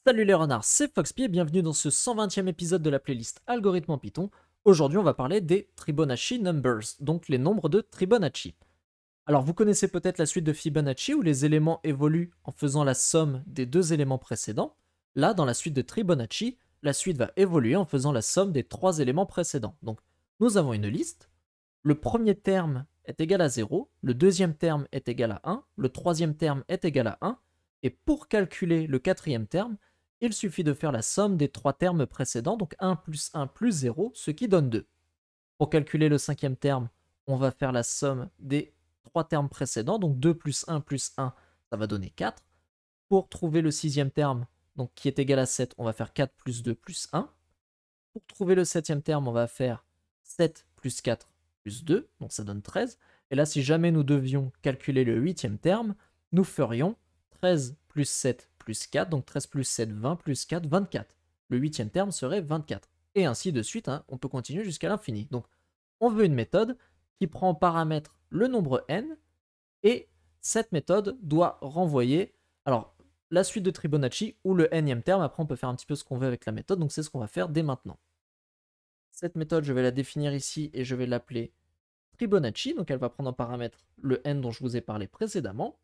Salut les renards, c'est Foxpy et bienvenue dans ce 120e épisode de la playlist Algorithme en Python. Aujourd'hui, on va parler des Fibonacci Numbers, donc les nombres de Fibonacci. Alors, vous connaissez peut-être la suite de Fibonacci où les éléments évoluent en faisant la somme des deux éléments précédents. Là, dans la suite de Fibonacci, la suite va évoluer en faisant la somme des trois éléments précédents. Donc, nous avons une liste. Le premier terme est égal à 0, le deuxième terme est égal à 1, le troisième terme est égal à 1, et pour calculer le quatrième terme, il suffit de faire la somme des trois termes précédents, donc 1 plus 1 plus 0, ce qui donne 2. Pour calculer le cinquième terme, on va faire la somme des trois termes précédents, donc 2 plus 1 plus 1, ça va donner 4. Pour trouver le sixième terme, donc qui est égal à 7, on va faire 4 plus 2 plus 1. Pour trouver le septième terme, on va faire 7 plus 4 plus 2, donc ça donne 13. Et là, si jamais nous devions calculer le huitième terme, nous ferions 13 plus 7 plus 4, donc 13 plus 7, 20 plus 4, 24. Le huitième terme serait 24. Et ainsi de suite, hein, on peut continuer jusqu'à l'infini. Donc, on veut une méthode qui prend en paramètre le nombre n, et cette méthode doit renvoyer, alors, la suite de Fibonacci ou le nème terme. Après, on peut faire un petit peu ce qu'on veut avec la méthode, donc c'est ce qu'on va faire dès maintenant. Cette méthode, je vais la définir ici et je vais l'appeler Fibonacci, donc elle va prendre en paramètre le n dont je vous ai parlé précédemment.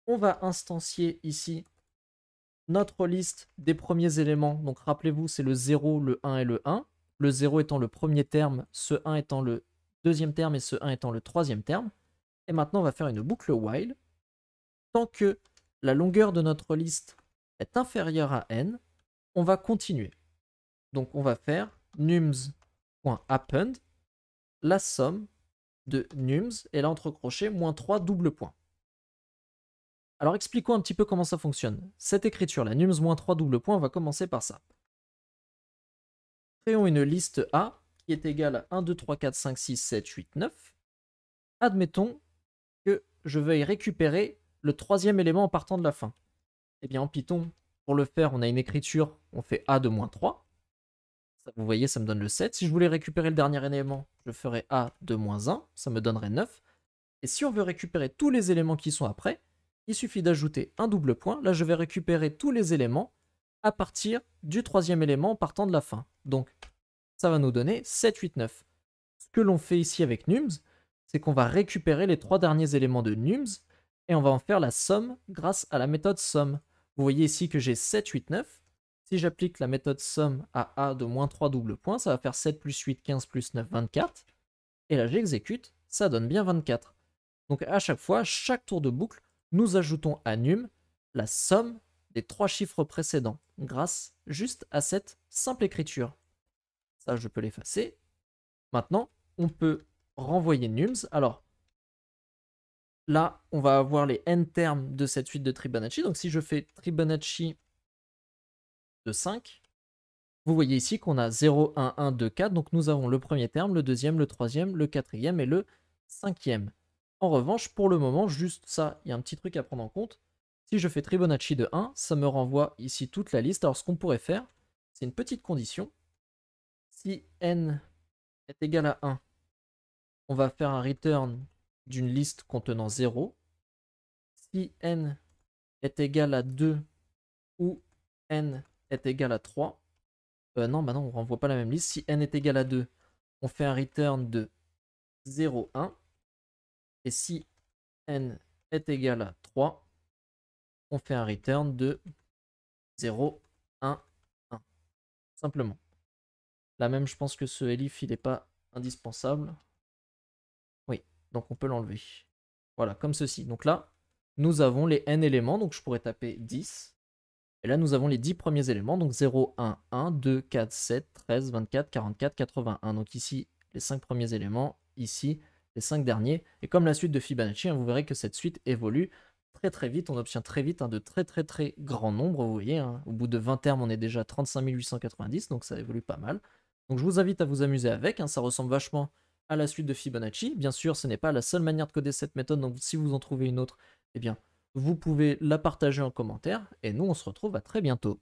On va instancier ici notre liste des premiers éléments. Donc rappelez-vous, c'est le 0, le 1 et le 1. Le 0 étant le premier terme, ce 1 étant le deuxième terme et ce 1 étant le troisième terme. Et maintenant, on va faire une boucle while. Tant que la longueur de notre liste est inférieure à n, on va continuer. Donc on va faire nums.append, la somme de nums, et là entre crochets, -3 double point. Alors expliquons un petit peu comment ça fonctionne. Cette écriture, la nums-3 double point, on va commencer par ça. Créons une liste A qui est égale à 1, 2, 3, 4, 5, 6, 7, 8, 9. Admettons que je veuille récupérer le troisième élément en partant de la fin. Eh bien en Python, pour le faire, on a une écriture, on fait A de -3. Ça, vous voyez, ça me donne le 7. Si je voulais récupérer le dernier élément, je ferais A de -1, ça me donnerait 9. Et si on veut récupérer tous les éléments qui sont après, il suffit d'ajouter un double point. Là, je vais récupérer tous les éléments à partir du troisième élément en partant de la fin. Donc, ça va nous donner 7, 8, 9. Ce que l'on fait ici avec nums, c'est qu'on va récupérer les trois derniers éléments de nums et on va en faire la somme grâce à la méthode somme. Vous voyez ici que j'ai 7, 8, 9. Si j'applique la méthode somme à A de -3 double point, ça va faire 7 plus 8, 15 plus 9, 24. Et là, j'exécute, ça donne bien 24. Donc à chaque fois, chaque tour de boucle, nous ajoutons à num la somme des trois chiffres précédents, grâce juste à cette simple écriture. Ça, je peux l'effacer. Maintenant, on peut renvoyer nums. Alors, là, on va avoir les n termes de cette suite de Fibonacci. Donc si je fais Fibonacci de 5, vous voyez ici qu'on a 0, 1, 1, 2, 4. Donc nous avons le premier terme, le deuxième, le troisième, le quatrième et le cinquième. En revanche, pour le moment, juste ça, il y a un petit truc à prendre en compte. Si je fais Fibonacci de 1, ça me renvoie ici toute la liste. Alors ce qu'on pourrait faire, c'est une petite condition. Si n est égal à 1, on va faire un return d'une liste contenant 0. Si n est égal à 2 ou n est égal à 3, non, bah non, on ne renvoie pas la même liste. Si n est égal à 2, on fait un return de 0, 1. Et si n est égal à 3, on fait un return de 0, 1, 1. Simplement. Là même, je pense que ce elif, il n'est pas indispensable. Oui, donc on peut l'enlever. Voilà, comme ceci. Donc là, nous avons les n éléments, donc je pourrais taper 10. Et là, nous avons les 10 premiers éléments, donc 0, 1, 1, 2, 4, 7, 13, 24, 44, 81. Donc ici, les 5 premiers éléments, ici, les 5 derniers. Et comme la suite de Fibonacci, hein, vous verrez que cette suite évolue très très vite. On obtient très vite de très très très grands nombres, vous voyez. Hein. Au bout de 20 termes, on est déjà à 35 890, donc ça évolue pas mal. Donc je vous invite à vous amuser avec, hein, ça ressemble vachement à la suite de Fibonacci. Bien sûr, ce n'est pas la seule manière de coder cette méthode, donc si vous en trouvez une autre, eh bien, vous pouvez la partager en commentaire, et nous on se retrouve à très bientôt.